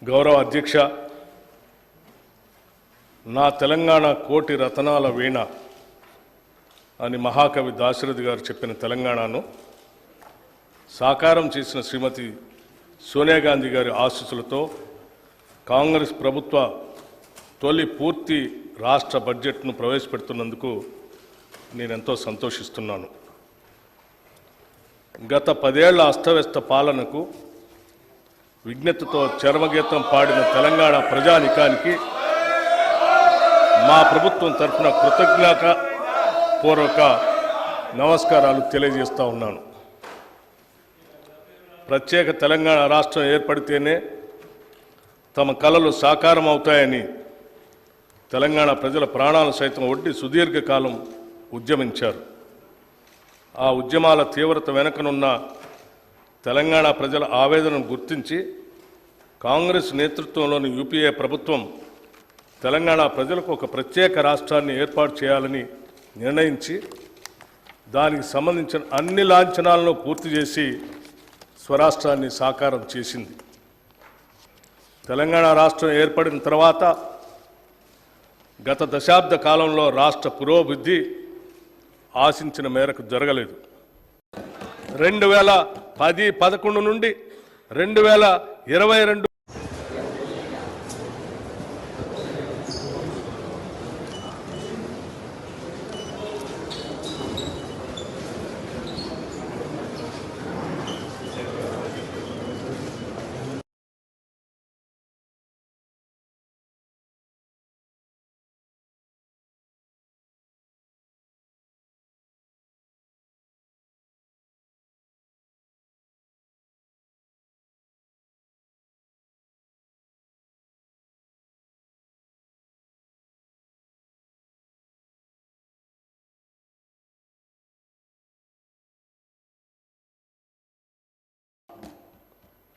గౌరవ అధ్యక్ష, నా తెలంగాణ కోటి రతనాల వీణ అని మహాకవి దాశరథి గారు చెప్పిన తెలంగాణను సాకారం చేసిన శ్రీమతి సోనియా గాంధీ గారి ఆశీస్సులతో కాంగ్రెస్ ప్రభుత్వ తొలి పూర్తి రాష్ట్ర బడ్జెట్ను ప్రవేశపెడుతున్నందుకు నేనెంతో సంతోషిస్తున్నాను. గత 10 ఏళ్ల అస్తవ్యస్త పాలనకు విజ్ఞతతో చరమగీతం పాడిన తెలంగాణ ప్రజానికానికి మా ప్రభుత్వం తరఫున కృతజ్ఞతాపూర్వక నమస్కారాలు తెలియజేస్తా ఉన్నాను. ప్రత్యేక తెలంగాణ రాష్ట్రం ఏర్పడితేనే తమ కలలు సాకారం అవుతాయని తెలంగాణ ప్రజల ప్రాణాలు సైతం ఒడ్డి సుదీర్ఘకాలం ఉద్యమించారు. ఆ ఉద్యమాల తీవ్రత వెనుకనున్న తెలంగాణ ప్రజల ఆవేదనను గుర్తించి కాంగ్రెస్ నేతృత్వంలోని యూపీఏ ప్రభుత్వం తెలంగాణ ప్రజలకు ఒక ప్రత్యేక రాష్ట్రాన్ని ఏర్పాటు చేయాలని నిర్ణయించి దానికి సంబంధించిన అన్ని లాంఛనాలను పూర్తి చేసి స్వరాష్ట్రాన్ని సాకారం చేసింది. తెలంగాణ రాష్ట్రం ఏర్పడిన తర్వాత గత దశాబ్ద కాలంలో రాష్ట్ర పురోభివృద్ధి ఆశించిన మేరకు జరగలేదు. 2010-11 నుండి 2022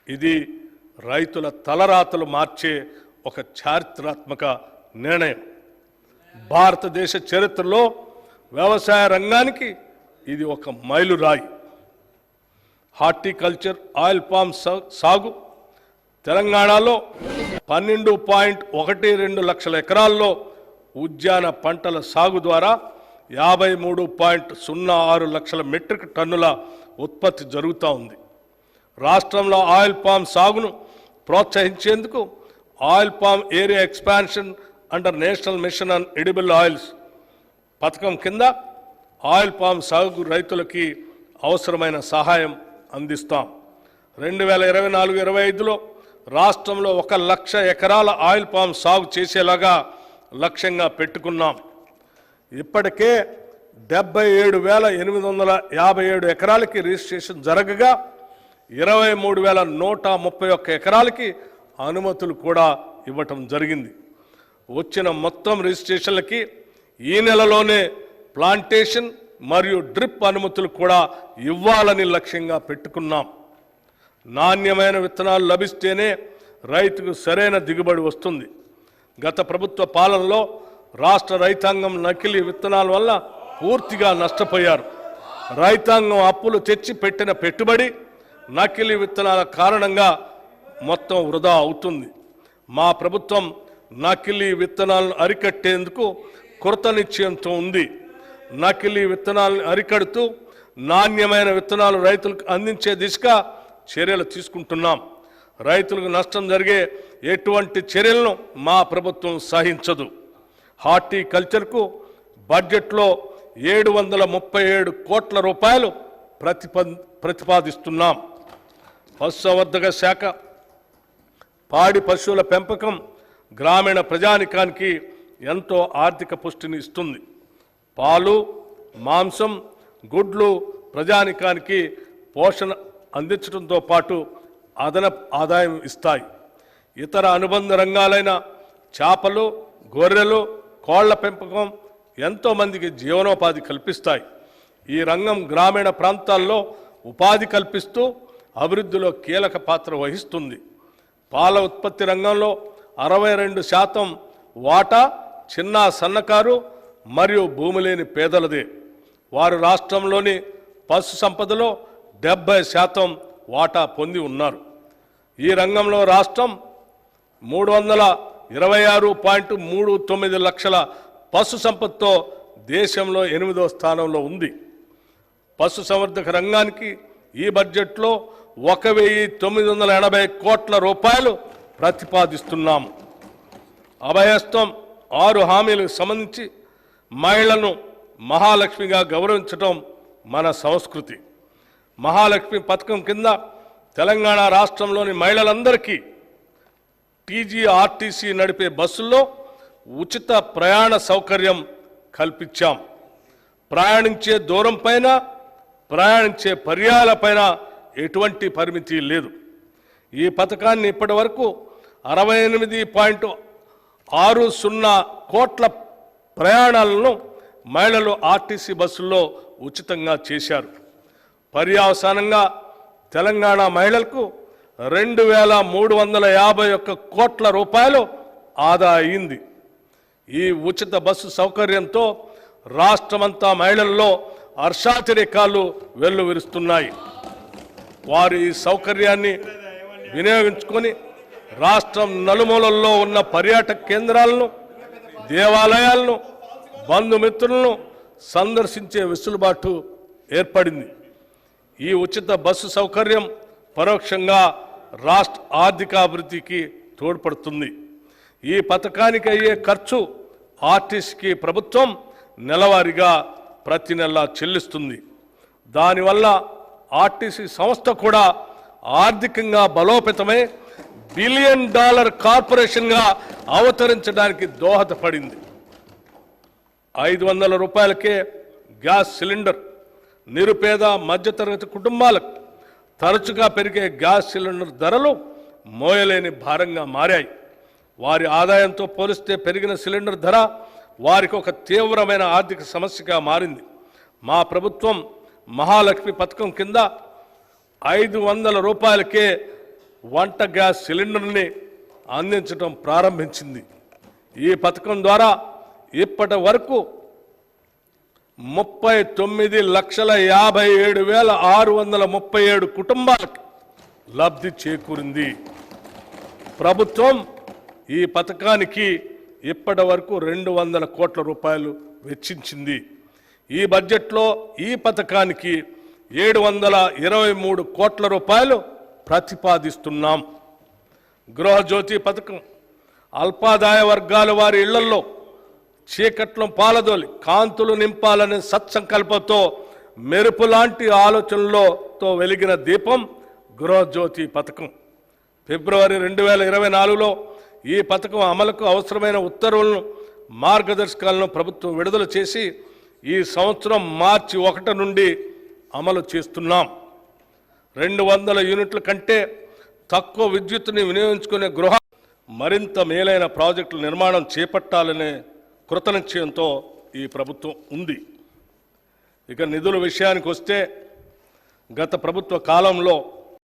ఇది రైతుల తలరాతలు మార్చే ఒక చారిత్రాత్మక నిర్ణయం. భారతదేశ చరిత్రలో వ్యవసాయ రంగానికి ఇది ఒక మైలురాయి. హార్టికల్చర్ ఆయిల్ పామ్ సాగు తెలంగాణలో 12.12 లక్షల ఎకరాల్లో ఉద్యాన పంటల సాగు ద్వారా 53.06 లక్షల మెట్రిక్ టన్నుల ఉత్పత్తి జరుగుతూ ఉంది. రాష్ట్రంలో ఆయిల్ పామ్ సాగును ప్రోత్సహించేందుకు oil palm area expansion under national mission on edible oils పథకం కింద ఆయిల్ పామ్ సాగు రైతులకి అవసరమైన సహాయం అందిస్తాం. 2024-25లో రాష్ట్రంలో 1 లక్ష ఎకరాల ఆయిల్ పామ్ సాగు చేసేలాగా లక్ష్యంగా పెట్టుకున్నాం. ఇప్పటికే 77,857 ఎకరాలకి రిజిస్ట్రేషన్ జరగగా 23,131 ఎకరాలకి అనుమతులు కూడా ఇవ్వటం జరిగింది. వచ్చిన మొత్తం రిజిస్ట్రేషన్లకి ఈ నెలలోనే ప్లాంటేషన్ మరియు డ్రిప్ అనుమతులు కూడా ఇవ్వాలని లక్ష్యంగా పెట్టుకున్నాం. నాణ్యమైన విత్తనాలు లభిస్తేనే రైతుకు సరైన దిగుబడి వస్తుంది. గత ప్రభుత్వ పాలనలో రాష్ట్ర రైతాంగం నకిలీ విత్తనాల వల్ల పూర్తిగా నష్టపోయారు. రైతాంగం అప్పులు తెచ్చి పెట్టిన పెట్టుబడి నకిలీ విత్తనాల కారణంగా మొత్తం వృధా అవుతుంది. మా ప్రభుత్వం నకిలీ విత్తనాలను అరికట్టేందుకు కృత నిశ్చయంతో ఉంది. నకిలీ విత్తనాలను అరికడుతూ నాణ్యమైన విత్తనాలు రైతులకు అందించే దిశగా చర్యలు తీసుకుంటున్నాం. రైతులకు నష్టం జరిగే ఎటువంటి చర్యలను మా ప్రభుత్వం సహించదు. హార్టికల్చర్కు బడ్జెట్లో 737 కోట్ల రూపాయలు ప్రతిపాదిస్తున్నాం. పశుసంవర్ధక శాఖ, పాడి పశువుల పెంపకం గ్రామీణ ప్రజానికానికి ఎంతో ఆర్థిక పుష్టిని ఇస్తుంది. పాలు, మాంసం, గుడ్లు ప్రజానికానికి పోషణ అందించడంతో పాటు అదనపు ఆదాయం ఇస్తాయి. ఇతర అనుబంధ రంగాలైన చేపలు, గొర్రెలు, కోళ్ల పెంపకం ఎంతోమందికి జీవనోపాధి కల్పిస్తాయి. ఈ రంగం గ్రామీణ ప్రాంతాల్లో ఉపాధి కల్పిస్తూ అభివృద్ధిలో కీలక పాత్ర వహిస్తుంది. పాల ఉత్పత్తి రంగంలో 62% వాటా చిన్న సన్నకారు మరియు భూమి లేని పేదలదే. వారు రాష్ట్రంలోని పశు సంపదలో 70% వాటా పొంది ఉన్నారు. ఈ రంగంలో రాష్ట్రం 326.39 లక్షల పశు సంపత్తో దేశంలో 8వ స్థానంలో ఉంది. పశుసంవర్ధక రంగానికి ఈ బడ్జెట్లో 1,980 కోట్ల రూపాయలు ప్రతిపాదిస్తున్నాము. అభయహస్తం 6 హామీలకు సంబంధించి మహిళలను మహాలక్ష్మిగా గౌరవించడం మన సంస్కృతి. మహాలక్ష్మి పథకం కింద తెలంగాణ రాష్ట్రంలోని మహిళలందరికీ టీజీఆర్టీసీ నడిపే బస్సుల్లో ఉచిత ప్రయాణ సౌకర్యం కల్పించాం. ప్రయాణించే దూరం పైన, ప్రయాణించే పర్యాయాలపైన ఎటువంటి పరిమితి లేదు. ఈ పథకాన్ని ఇప్పటి వరకు 68.60 కోట్ల ప్రయాణాలను మహిళలు ఆర్టీసీ బస్సుల్లో ఉచితంగా చేశారు. పర్యవసానంగా తెలంగాణ మహిళలకు 2,351 కోట్ల రూపాయలు ఆదా అయింది. ఈ ఉచిత బస్సు సౌకర్యంతో రాష్ట్రమంతా మహిళల్లో హర్షాతిరేకాలు వెల్లువిరుస్తున్నాయి. వారు ఈ సౌకర్యాన్ని వినియోగించుకొని రాష్ట్రం నలుమూలల్లో ఉన్న పర్యాటక కేంద్రాలను, దేవాలయాలను, బంధుమిత్రులను సందర్శించే వెసులుబాటు ఏర్పడింది. ఈ ఉచిత బస్సు సౌకర్యం పరోక్షంగా రాష్ట్ర ఆర్థికాభివృద్ధికి తోడ్పడుతుంది. ఈ పథకానికి అయ్యే ఖర్చు ఆర్టీసీకి ప్రభుత్వం నెలవారీగా ప్రతి నెల చెల్లిస్తుంది. దానివల్ల ఆర్టీసీ సంస్థ కూడా ఆర్థికంగా బలోపేతమై $1 బిలియన్ కార్పొరేషన్గా అవతరించడానికి దోహదపడింది. 500 రూపాయలకే గ్యాస్ సిలిండర్ నిరుపేద మధ్యతరగతి కుటుంబాలకు తరచుగా పెరిగే గ్యాస్ సిలిండర్ ధరలు మోయలేని భారంగా మారాయి. వారి ఆదాయంతో పోలిస్తే పెరిగిన సిలిండర్ ధర వారికి ఒక తీవ్రమైన ఆర్థిక సమస్యగా మారింది. మా ప్రభుత్వం మహాలక్ష్మి పథకం కింద 500 రూపాయలకే వంట గ్యాస్ సిలిండర్ని అందించడం ప్రారంభించింది. ఈ పథకం ద్వారా ఇప్పటి వరకు 39,57,637 కుటుంబాలకు లబ్ధి చేకూరింది. ప్రభుత్వం ఈ పథకానికి ఇప్పటి వరకు 200 కోట్ల రూపాయలు వెచ్చించింది. ఈ బడ్జెట్లో ఈ పథకానికి 723 కోట్ల రూపాయలు ప్రతిపాదిస్తున్నాం. గృహజ్యోతి పథకం అల్పాదాయ వర్గాల వారి ఇళ్లలో చీకట్లో పాలదోలి కాంతులు నింపాలనే సత్సంకల్పంతో మెరుపు లాంటి ఆలోచనలతో వెలిగిన దీపం గృహజ్యోతి పథకం. ఫిబ్రవరి 2024లో ఈ పథకం అమలుకు అవసరమైన ఉత్తర్వులను, మార్గదర్శకాలను ప్రభుత్వం విడుదల చేసి ఈ సంవత్సరం మార్చి 1 నుండి అమలు చేస్తున్నాం. 200 యూనిట్ల కంటే తక్కువ విద్యుత్తుని వినియోగించుకునే గృహ మరింత మేలైన ప్రాజెక్టుల నిర్మాణం చేపట్టాలనే కృతనిశ్చయంతో ఈ ప్రభుత్వం ఉంది. ఇక నిధుల విషయానికి వస్తే గత ప్రభుత్వ కాలంలో